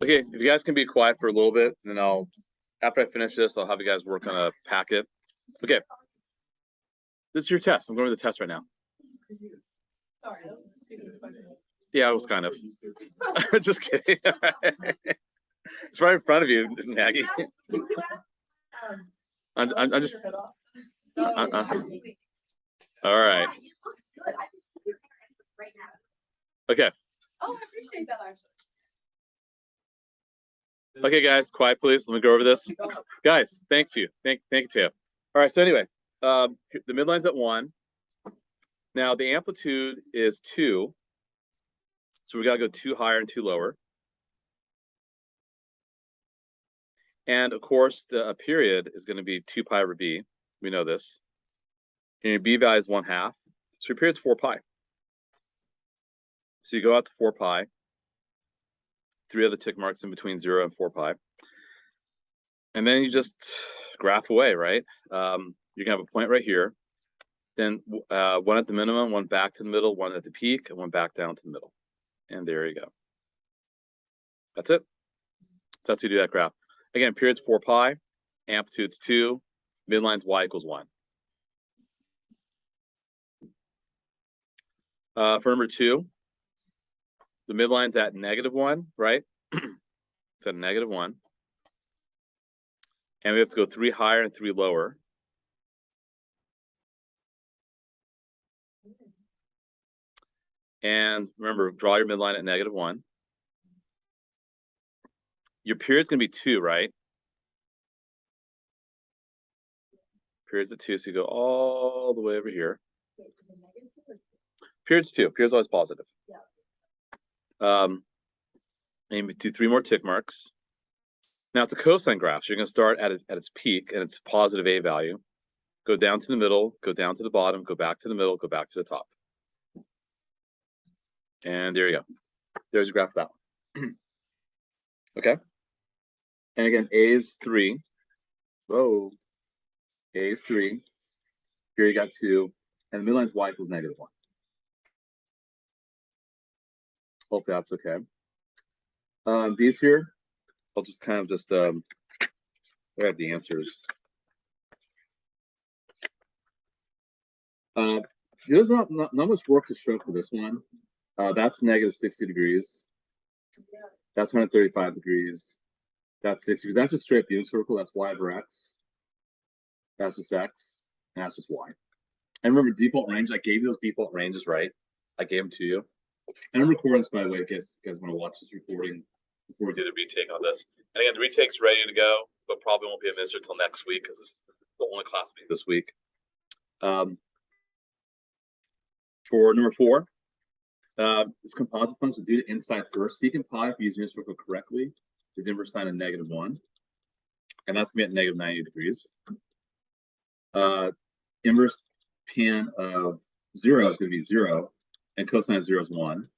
Okay, if you guys can be quiet for a little bit, then after I finish this, I'll have you guys work on a packet. Okay. This is your test. I'm going to the test right now. Sorry. Yeah, I was kind of. Just kidding. It's right in front of you, Maggie. I'm just. All right. Okay. Oh, I appreciate that actually. Okay, guys, quiet, please. Let me go over this. Guys, thank you, Tia. All right. So anyway, the midline's at 1. Now the amplitude is 2, so we got to go 2 higher and 2 lower. And of course, the period is going to be 2 pi over b. We know this. And your b value is 1/2. So your period's 4 pi. So you go out to 4 pi. 3 other tick marks in between 0 and 4 pi. And then you just graph away, right? You can have a point right here. Then 1 at the minimum, 1 back to the middle, 1 at the peak, and 1 back down to the middle. And there you go. That's it. So that's how you do that graph. Again, period's 4 pi, amplitude's 2, midline's y equals 1. For number 2, the midline's at -1, right? It's at -1. And we have to go 3 higher and 3 lower. And remember, draw your midline at -1. Your period's going to be 2, right? Period's at 2, so you go all the way over here. Period's 2. Period's always positive. And you do 3 more tick marks. Now it's a cosine graph, so you're going to start at its peak, and it's positive a value. Go down to the middle, go down to the bottom, go back to the middle, go back to the top. And there you go. There's a graph of that one. Okay. And again, a is 3. Whoa. A is 3. Here you got 2. And the midline's y equals -1. Hopefully that's okay. These here, I'll just kind of I have the answers. There's not much work to show for this one. That's -60 degrees. That's 135 degrees. That's 60 degrees. That's just straight unit circle. That's y over x. That's just x. And that's just y. And remember, default range, I gave you those default ranges, right? I gave them to you. And I'm recording this, by the way, in case you guys want to watch this recording before we do the retake on this. And again, the retake's ready to go, but probably won't be administered until next week because it's the only class week this week. For number 4, this composite function, do the inside first. Secant pi, if you use unit circle correctly, is inverse sine of -1. And that's going to be at -90 degrees. Inverse tan of 0 is going to be 0. And cosine of 0 is 1.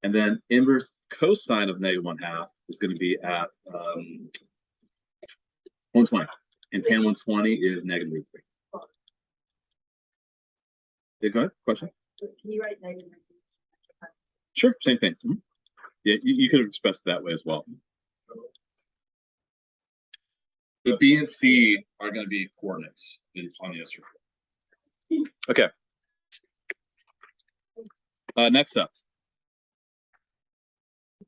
And then inverse cosine of -1/2 is going to be at 120. And tan 120 is -3. Yeah, go ahead. Question? Can you write -? Sure, same thing. Mm-hmm. Yeah, you could have expressed it that way as well. The B and C are going to be coordinates on the S circle. Okay. Next up,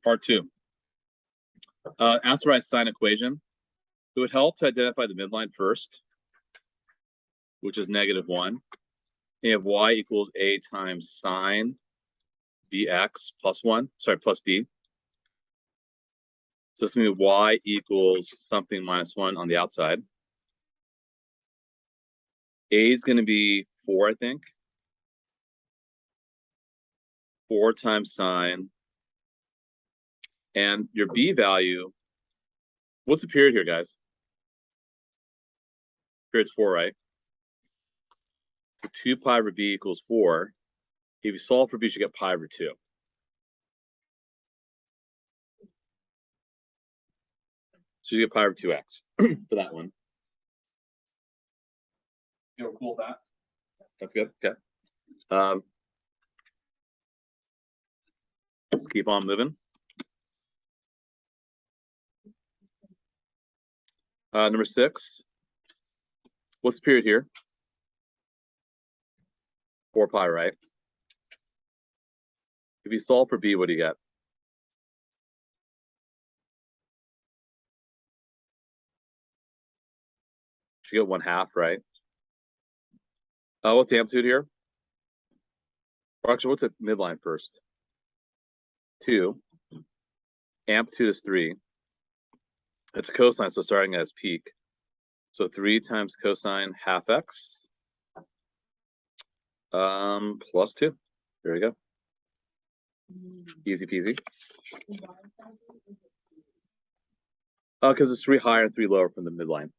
part 2. Ask to write a sine equation. It would help to identify the midline first, which is -1. You have y equals a times sine bx plus 1, sorry, plus d. So this means y equals something minus 1 on the outside. A is going to be 4, I think. 4 times sine. And your b value, what's the period here, guys? Period's 4, right? So 2 pi over b equals 4. If you solve for b, you should get pi over 2. So you get pi over 2x for that one. You're cool with that? That's good. Okay. Let's keep on moving. Number 6. What's the period here? 4 pi, right? If you solve for b, what do you get? You get 1/2, right? What's the amplitude here? Or actually, what's the midline first? 2. Amplitude is 3. It's a cosine, so starting at its peak. So 3 times cosine half x plus 2. There we go. Easy peasy. Because it's 3 higher and 3 lower from the midline.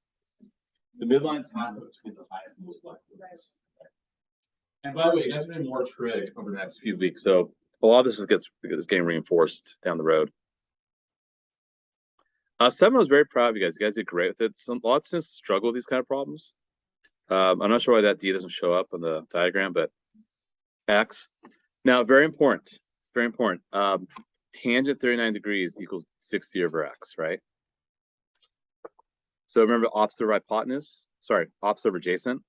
The midline's half between the highest and most likely. And by the way, you guys are doing more trig over the next few weeks, so a lot of this is getting reinforced down the road. 7, I was very proud of you guys. You guys did great with it. A lot of students struggle with these kind of problems. I'm not sure why that D doesn't show up on the diagram, but X. Now, very important. Very important. Tangent 39 degrees equals 60 over X, right? So remember opposite over hypotenuse? Sorry, opposite over adjacent.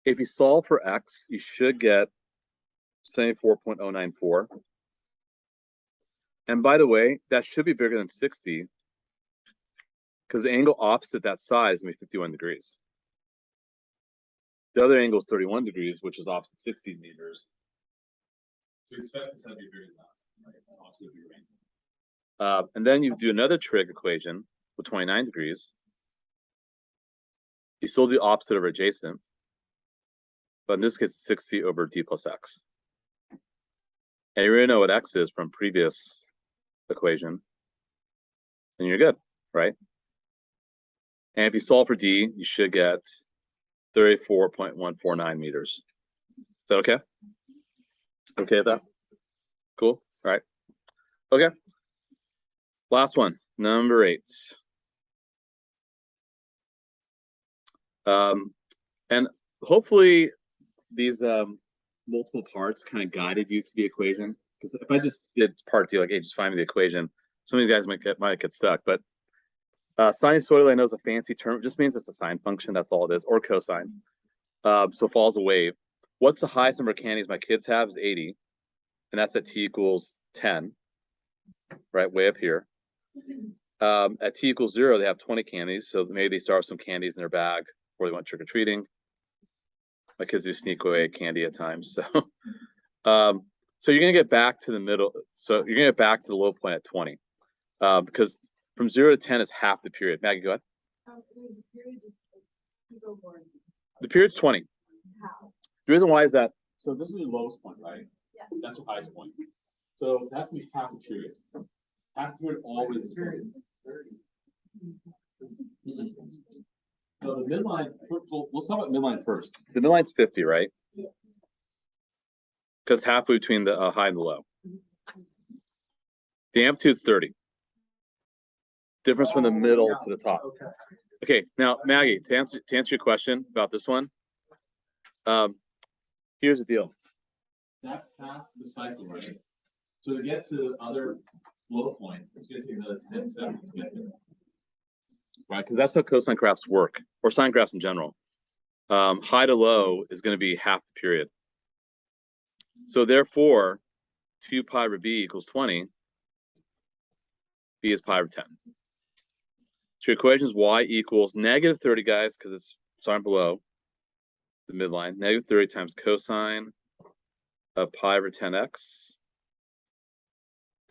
If you solve for X, you should get 74.094. And by the way, that should be bigger than 60 because the angle opposite that side is going to be 51 degrees. The other angle is 31 degrees, which is opposite 60 meters. So you expect this to be bigger than that, right? Opposite of your angle. And then you do another trig equation with 29 degrees. You still do opposite over adjacent. But in this case, it's 60 over d plus x. And you already know what x is from previous equation. And you're good, right? And if you solve for d, you should get 34.149 meters. Is that okay? Okay with that? Cool. All right. Okay. Last one, number 8. And hopefully these multiple parts kind of guided you to the equation. Because if I just did part D, like, hey, just find me the equation, some of you guys might get stuck. But sinusoidal, I know, is a fancy term. It just means it's a sine function. That's all it is, or cosine. So follows a wave. What's the highest number of candies my kids have is 80, and that's at t equals 10, right? Way up here. At t equals 0, they have 20 candies, so maybe they start with some candies in their bag before they went trick or treating. My kids do sneak away candy at times, so so you're gonna get back to the middle. So you're gonna get back to the low point at 20, because from 0 to 10 is half the period. Maggie, go ahead. The period's 20. How? The reason why is that, so this is your lowest point, right? Yeah. That's your highest point. So that's gonna be half the period. Half the period always is 30. So the midline, we'll talk about midline first. The midline's 50, right? Yeah. Because halfway between the high and the low. The amplitude's 30. Difference from the middle to the top. Okay, now Maggie, to answer your question about this one, here's the deal. That's half the cycle, right? So to get to the other low point, it's going to take another 10 seconds to get there. Right, because that's how cosine graphs work, or sine graphs in general. High to low is going to be half the period. So therefore, 2 pi over b equals 20. B is pi over 10. So your equation is y equals negative 30, guys, because it's sine below the midline. Negative 30 times cosine of pi over 10x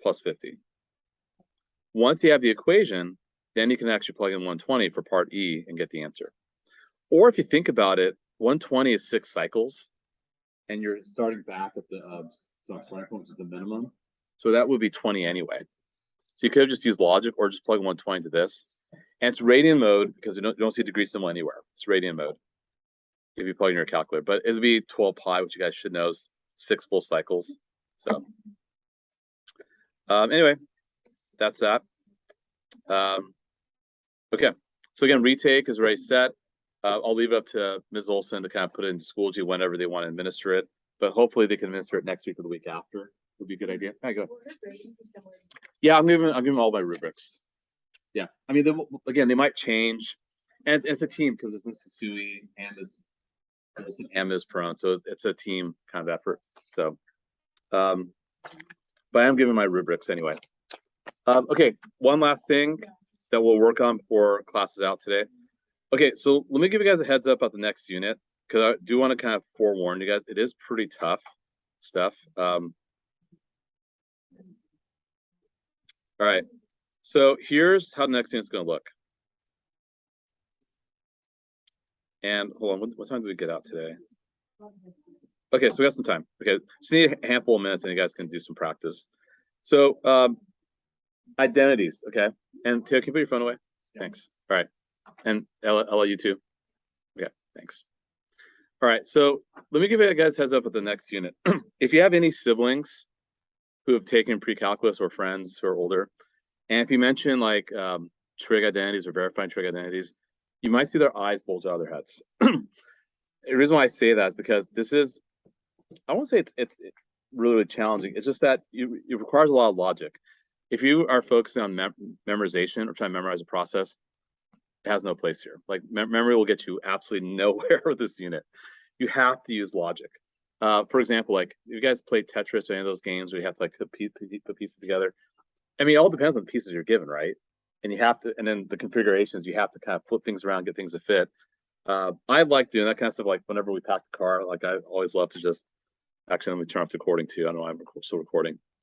plus 50. Once you have the equation, then you can actually plug in 120 for part E and get the answer. Or if you think about it, 120 is 6 cycles, and you're starting back at the starting point, which is the minimum. So that would be 20 anyway. So you could have just used logic or just plug 120 to this. And it's radian mode because you don't see degree symbol anywhere. It's radian mode if you plug in your calculator. But it would be 12 pi, which you guys should know is 6 full cycles. So anyway, that's that. Okay, so again, retake is already set. I'll leave it up to Ms. Olson to kind of put it into Schoology whenever they want to administer it, but hopefully they can administer it next week or the week after. would be a good idea. I go. Well, they're great. You can tell them. Yeah, I'm giving all my rubrics. Yeah, I mean, again, they might change, and it's a team because it's Mrs. Sui and Ms. Perron, so it's a team kind of effort. So, but I am giving my rubrics anyway. Okay, one last thing that we'll work on before class is out today. Okay, so let me give you guys a heads up about the next unit because I do want to kind of forewarn you guys. It is pretty tough stuff. All right, so here's how the next unit's going to look. And hold on, what time do we get out today? Okay, so we got some time. Okay, just need a handful of minutes and you guys can do some practice. So identities, okay? And Taylor, can you put your phone away? Yeah. Thanks. All right. And Ella, you too? Okay, thanks. All right, so let me give you guys heads up with the next unit. If you have any siblings who have taken pre-calculus or friends who are older, and if you mention like trig identities or verifying trig identities, you might see their eyes bulge out of their heads. The reason why I say that is because this is, I won't say it's really, really challenging. It's just that it requires a lot of logic. If you are focusing on memorization or trying to memorize a process, it has no place here. Like memory will get you absolutely nowhere with this unit. You have to use logic. For example, like you guys play Tetris or any of those games where you have to like put pieces together. I mean, it all depends on the pieces you're given, right? And you have to, and then the configurations, you have to kind of flip things around, get things to fit. I like doing that kind of stuff. Like whenever we pack the car, like I always love to just, actually, let me turn off the recording too. I don't know, I'm still recording.